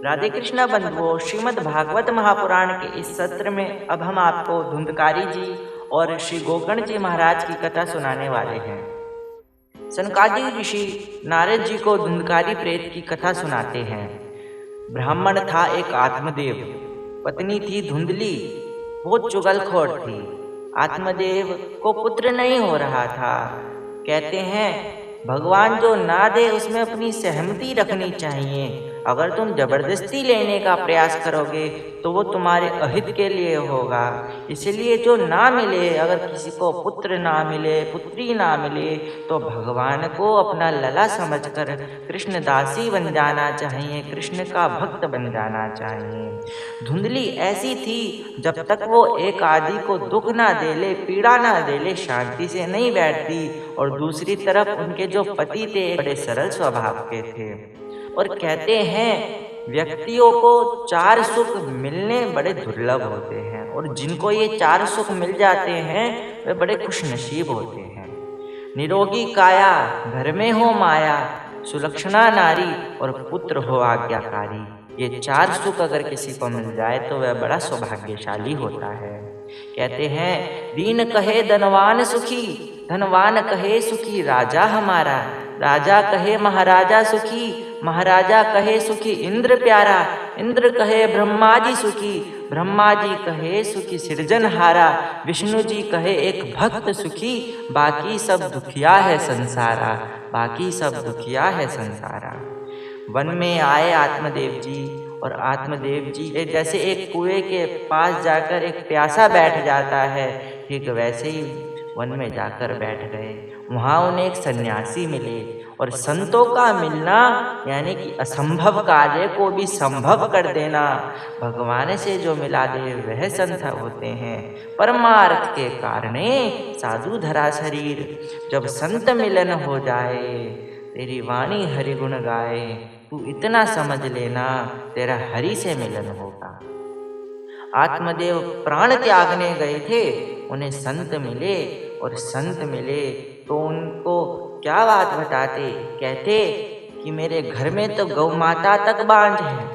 राधे कृष्णा बंधुओं, श्रीमद् भागवत महापुराण के इस सत्र में अब हम आपको धुंधकारी जी और श्री गोकर्ण जी महाराज की कथा सुनाने वाले हैं। सनकादिक ऋषि नारद जी को धुंधकारी प्रेत की कथा सुनाते हैं। ब्राह्मण था एक आत्मदेव, पत्नी थी धुंधली, बहुत चुगलखोर थी। आत्मदेव को पुत्र नहीं हो रहा था। कहते हैं भगवान जो ना दे उसमें अपनी सहमति रखनी चाहिए। अगर तुम जबरदस्ती लेने का प्रयास करोगे तो वो तुम्हारे अहित के लिए होगा। इसलिए जो ना मिले, अगर किसी को पुत्र ना मिले, पुत्री ना मिले, तो भगवान को अपना लला समझकर कृष्णदासी बन जाना चाहिए, कृष्ण का भक्त बन जाना चाहिए। धुंधली ऐसी थी, जब तक वो एक आदि को दुख ना दे ले, पीड़ा ना दे ले, शांति से नहीं बैठती। और दूसरी तरफ उनके जो पति थे बड़े सरल स्वभाव के थे। और कहते हैं व्यक्तियों को चार सुख मिलने बड़े दुर्लभ होते हैं, और जिनको ये चार सुख मिल जाते हैं वे बड़े खुशनसीब होते हैं। निरोगी काया, घर में हो माया, सुलक्षणा नारी और पुत्र हो आज्ञाकारी। ये चार सुख अगर किसी को मिल जाए तो वह बड़ा सौभाग्यशाली होता है। कहते हैं दीन कहे धनवान सुखी, धनवान कहे सुखी राजा हमारा, राजा कहे महाराजा सुखी, महाराजा कहे सुखी इंद्र प्यारा, इंद्र कहे ब्रह्मा जी सुखी, ब्रह्मा जी कहे सुखी सृजनहारा, विष्णु जी कहे एक भक्त सुखी, बाकी सब दुखिया है संसारा, बाकी सब दुखिया है संसारा। वन में आए आत्मदेव जी, और आत्मदेव जी जैसे एक कुएं के पास जाकर एक प्यासा बैठ जाता है, ठीक वैसे ही वन में जाकर बैठ गए। वहाँ उन्हें एक सन्यासी मिले, और संतों का मिलना यानी कि असंभव कार्य को भी संभव कर देना। भगवान से जो मिला दे वह संत होते हैं। परमार्थ के कारणे साधु धरा शरीर, जब संत मिलन हो जाए तेरी वाणी हरि गुण गाए, तू इतना समझ लेना तेरा हरि से मिलन होगा। आत्मदेव प्राण त्यागने गए थे, उन्हें संत मिले, और संत मिले तो उनको क्या बात बताते। कहते कि मेरे घर में तो गौ माता तक बांझ है,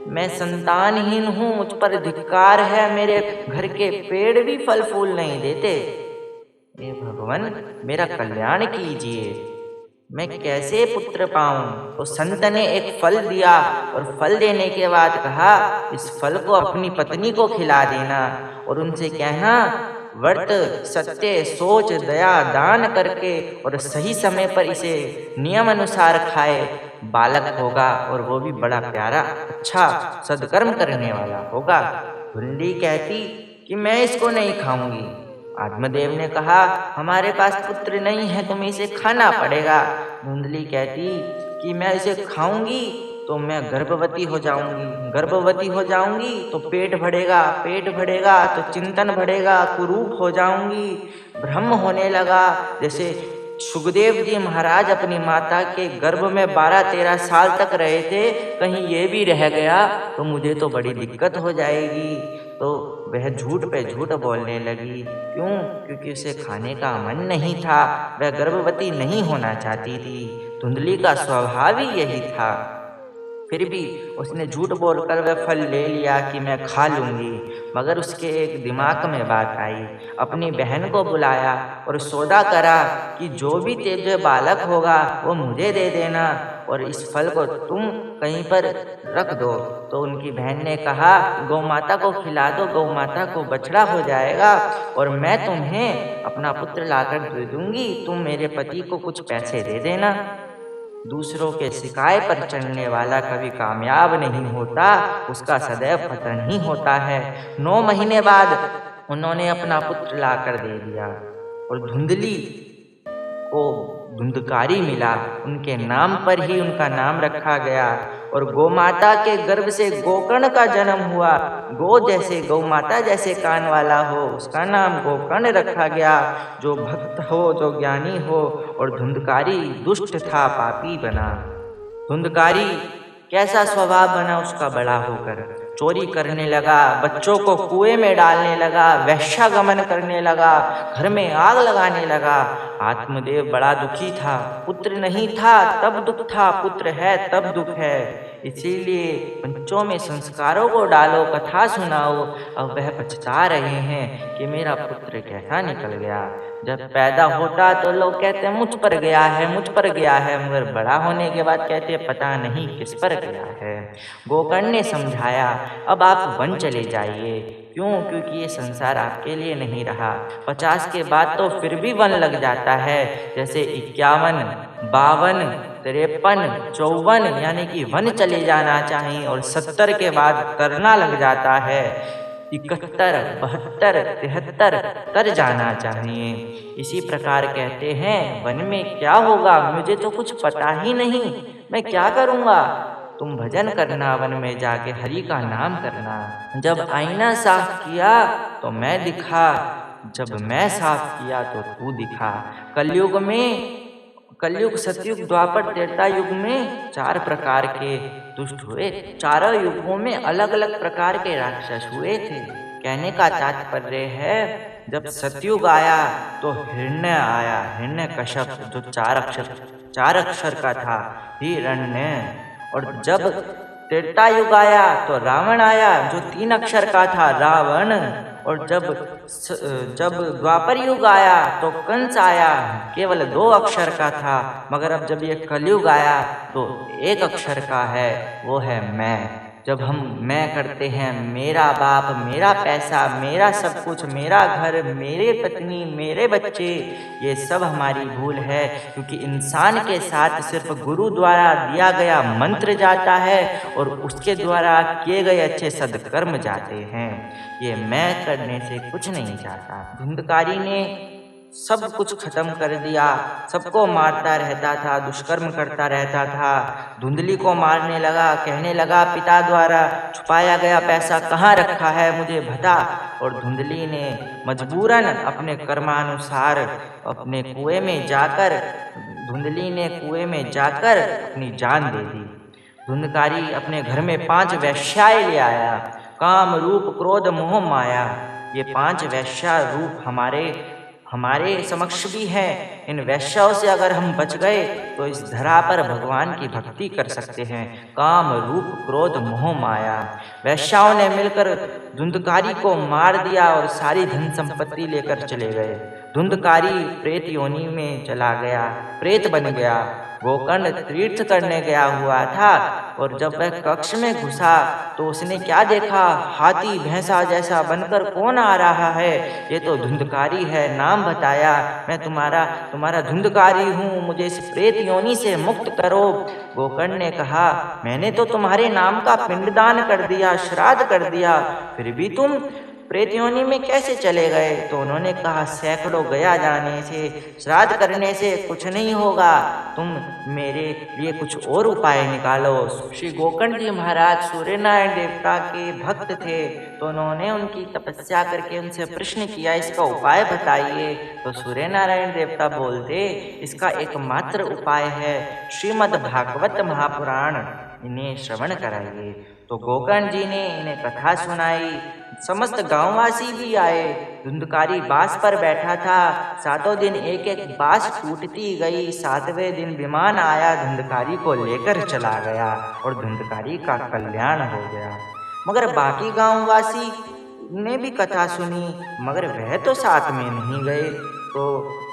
मैं संतानहीन हूँ, मुझ पर धिक्कार है, मेरे घर के पेड़ भी फल फूल नहीं देते। हे भगवान मेरा कल्याण कीजिए, मैं कैसे पुत्र पाऊं। तो संत ने एक फल दिया, और फल देने के बाद कहा इस फल को अपनी पत्नी को खिला देना, और उनसे कहना व्रत सत्य सोच दया दान करके और सही समय पर इसे नियम अनुसार खाए, बालक होगा और वो भी बड़ा प्यारा अच्छा सदकर्म करने वाला होगा। धुंधली कहती कि मैं इसको नहीं खाऊंगी। आत्मदेव ने कहा हमारे पास पुत्र नहीं है, तुम्हें इसे खाना पड़ेगा। धुंधली कहती कि मैं इसे खाऊंगी तो मैं गर्भवती हो जाऊंगी, गर्भवती हो जाऊंगी तो पेट बढ़ेगा, पेट बढ़ेगा तो चिंतन बढ़ेगा, कुरूप हो जाऊंगी, भ्रम होने लगा। जैसे सुखदेव जी महाराज अपनी माता के गर्भ में 12-13 साल तक रहे थे, कहीं ये भी रह गया तो मुझे तो बड़ी दिक्कत हो जाएगी। तो वह झूठ पे झूठ बोलने लगी। क्यों? क्योंकि उसे खाने का मन नहीं था, वह गर्भवती नहीं होना चाहती थी। धुंधली का स्वभाव ही यही था। फिर भी उसने झूठ बोलकर वह फल ले लिया कि मैं खा लूँगी। मगर उसके एक दिमाग में बात आई, अपनी बहन को बुलाया और सौदा करा कि जो भी तेरे बालक होगा वो मुझे दे देना, और इस फल को तुम कहीं पर रख दो। तो उनकी बहन ने कहा गौ माता को खिला दो, गौ माता को बछड़ा हो जाएगा और मैं तुम्हें अपना पुत्र लाकर दे दूंगी, तुम मेरे पति को कुछ पैसे दे देना। दूसरों के शिकाय पर चढ़ने वाला कभी कामयाब नहीं होता, उसका सदैव पतन ही होता है। 9 महीने बाद उन्होंने अपना पुत्र लाकर दे दिया, और धुंधली को धुंधकारी मिला, उनके नाम पर ही उनका नाम रखा गया। और गौ माता के गर्भ से गोकर्ण का जन्म हुआ। गौ जैसे गौ माता जैसे कान वाला हो, उसका नाम गोकर्ण रखा गया। जो भक्त हो, जो ज्ञानी हो, और धुंधकारी दुष्ट था, पापी बना। धुंधकारी कैसा स्वभाव बना उसका बड़ा होकर, चोरी करने लगा, बच्चों को कुएं में डालने लगा, वैश्यागमन करने लगा, घर में आग लगाने लगा। आत्मदेव बड़ा दुखी था, पुत्र नहीं था तब दुख था, पुत्र है तब दुख है। इसीलिए बच्चों में संस्कारों को डालो, कथा सुनाओ। अब वह पछता रहे हैं कि मेरा पुत्र कैसा निकल गया। जब पैदा होता तो लोग कहते हैं मुझ पर गया है, मुझ पर गया है, मगर बड़ा होने के बाद कहते हैं पता नहीं किस पर गया है। गोकर्ण ने समझाया, अब आप वन चले जाइए। क्यों? क्योंकि ये संसार आपके लिए नहीं रहा। 50 के बाद तो फिर भी वन लग जाता है, जैसे 51, 52, 53, 54 यानी कि वन चले जाना चाहिए, और 70 के बाद करना लग जाता है। 71, 72, 73 तर जाना चाहिए। इसी प्रकार कहते हैं वन में क्या होगा मुझे तो कुछ पता ही नहीं, मैं क्या करूँगा। तुम भजन करना, वन में जाके हरि का नाम करना। जब आईना साफ किया तो मैं दिखा, जब मैं साफ किया तो तू दिखा। कलयुग, सतयुग, द्वापर, त्रेता युग में 4 प्रकार के दुष्ट हुए। चारों युगों में अलग अलग प्रकार के राक्षस हुए थे। कहने का तात्पर्य है, जब सतयुग आया तो हिरण्य आया, हिरण्यकश्यप जो 4 अक्षर का था, हिरण्य। और जब त्रेता युग आया तो रावण आया जो 3 अक्षर का था, रावण। और जब द्वापर युग आया तो कंस आया, केवल 2 अक्षर का था। मगर अब जब ये कलयुग आया तो 1 अक्षर का है, वो है मैं। जब हम मैं करते हैं, मेरा बाप, मेरा पैसा, मेरा सब कुछ, मेरा घर, मेरे पत्नी, मेरे बच्चे, ये सब हमारी भूल है। क्योंकि इंसान के साथ सिर्फ गुरु द्वारा दिया गया मंत्र जाता है और उसके द्वारा किए गए अच्छे सद्कर्म जाते हैं। ये मैं करने से कुछ नहीं जाता। धुंधकारी ने सब कुछ खत्म कर दिया, सबको मारता रहता था, दुष्कर्म करता रहता था। धुंधली को मारने लगा, कहने लगा पिता द्वारा छुपाया गया पैसा कहाँ रखा है, मुझे बता। और धुंधली ने मजबूरन अपने कर्मानुसार अपने कुएं में जाकर अपनी जान दे दी। धुंधकारी अपने घर में 5 वेश्याएं ले आया। काम, रूप, क्रोध, मोह, माया, ये 5 वेश्या रूप हमारे समक्ष भी हैं। इन वैश्याओं से अगर हम बच गए तो इस धरा पर भगवान की भक्ति कर सकते हैं। काम, रूप, क्रोध, मोह, माया। वैश्याओं ने मिलकर धुंधकारी को मार दिया और सारी धन संपत्ति लेकर चले गए। धुंधकारी प्रेत योनि में चला गया, प्रेत बन गया। गोकर्ण तीर्थ करने गया हुआ था और जब वह कक्ष में घुसा तो उसने क्या देखा, हाथी भैंसा जैसा बनकर कौन आ रहा है। ये तो धुंधकारी है। नाम बताया, मैं तुम्हारा धुंधकारी हूँ, मुझे इस प्रेत योनि से मुक्त करो। गोकर्ण ने कहा, मैंने तो तुम्हारे नाम का पिंडदान कर दिया, श्राद्ध कर दिया, फिर भी तुम प्रेत योनि में कैसे चले गए। तो उन्होंने कहा, सैकड़ों गया जाने से, श्राद्ध करने से कुछ नहीं होगा, तुम मेरे लिए कुछ और उपाय निकालो। श्री गोकर्ण जी महाराज सूर्यनारायण देवता के भक्त थे, तो उन्होंने उनकी तपस्या करके उनसे प्रश्न किया, इसका उपाय बताइए। तो सूर्यनारायण देवता बोलते, इसका एकमात्र उपाय है श्रीमद् भागवत महापुराण, इन्हें श्रवण कराइए। तो गोकर्ण जी ने इन्हें कथा सुनाई। समस्त गांववासी भी आए। धुंधकारी बांस पर बैठा था। 7 दिन एक एक बांस टूटती गई। 7वें दिन विमान आया, धुंधकारी को लेकर चला गया और धुंधकारी का कल्याण हो गया। मगर बाकी गांववासी ने भी कथा सुनी, मगर वह तो साथ में नहीं गए। तो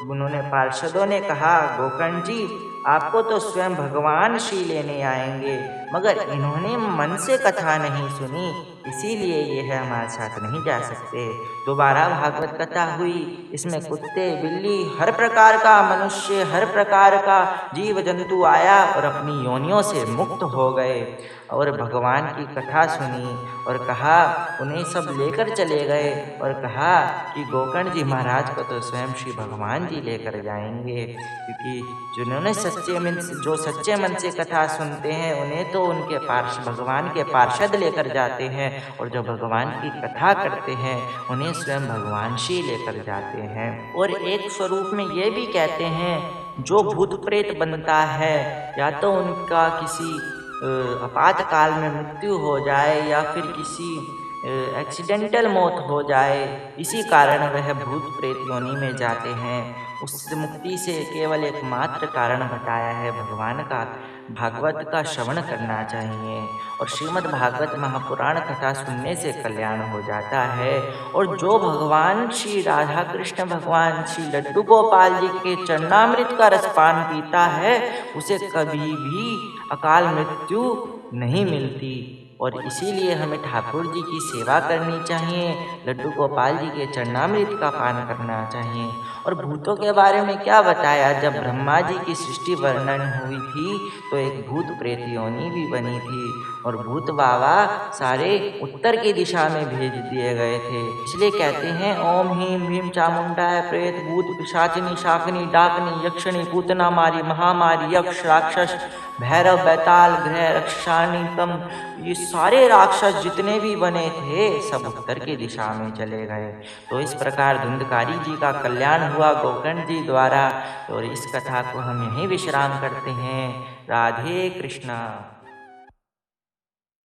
उन्होंने पार्षदों ने कहा, गोकर्ण जी आपको तो स्वयं भगवान श्री लेने आएंगे, मगर इन्होंने मन से कथा नहीं सुनी, इसीलिए ये है हमारे साथ नहीं जा सकते। दोबारा भागवत कथा हुई। इसमें कुत्ते, बिल्ली, हर प्रकार का मनुष्य, हर प्रकार का जीव जंतु आया और अपनी योनियों से मुक्त हो गए और भगवान की कथा सुनी और कहा, उन्हें सब लेकर चले गए और कहा कि गोकर्ण जी महाराज को तो स्वयं श्री भगवान जी लेकर जाएंगे, क्योंकि जिन्होंने जो सच्चे मन से कथा सुनते हैं उन्हें तो उनके भगवान के पार्षद लेकर जाते हैं, और जो भगवान की कथा करते हैं उन्हें स्वयं भगवान श्री लेकर जाते हैं। और एक स्वरूप में ये भी कहते हैं, जो भूत प्रेत बनता है या तो उनका किसी आपातकाल में मृत्यु हो जाए या फिर किसी एक्सीडेंटल मौत हो जाए, इसी कारण वह भूत प्रेत योनि में जाते हैं। उस मुक्ति से केवल एकमात्र कारण बताया है भगवान का भागवत का श्रवण करना चाहिए। और श्रीमद् भागवत महापुराण कथा सुनने से कल्याण हो जाता है। और जो भगवान श्री राधा कृष्ण भगवान श्री लड्डू गोपाल जी के चरणामृत का रसपान पीता है, उसे कभी भी अकाल मृत्यु नहीं मिलती। और इसीलिए हमें ठाकुर जी की सेवा करनी चाहिए, लड्डू गोपाल जी के चरणामृत का पान करना चाहिए। और भूतों के बारे में क्या बताया, जब ब्रह्मा जी की सृष्टि वर्णन हुई थी तो एक भूत प्रेत योनि भी बनी थी और भूत बाबा सारे उत्तर की दिशा में भेज दिए गए थे। इसलिए कहते हैं ओम ह्रीं भीम चामुंडाय प्रेत भूत पिशाचिनी शाकिनी डाकनी यक्षिणी पूतना मारी महामारी यक्ष राक्षस भैरव बैताल ग्रह रक्षाणी तम, ये सारे राक्षस जितने भी बने थे सब उत्तर की दिशा में चले गए। तो इस प्रकार धुंधकारी जी का कल्याण हुआ गोकर्ण जी द्वारा। और इस कथा को हम यहीं विश्राम करते हैं। राधे कृष्णा।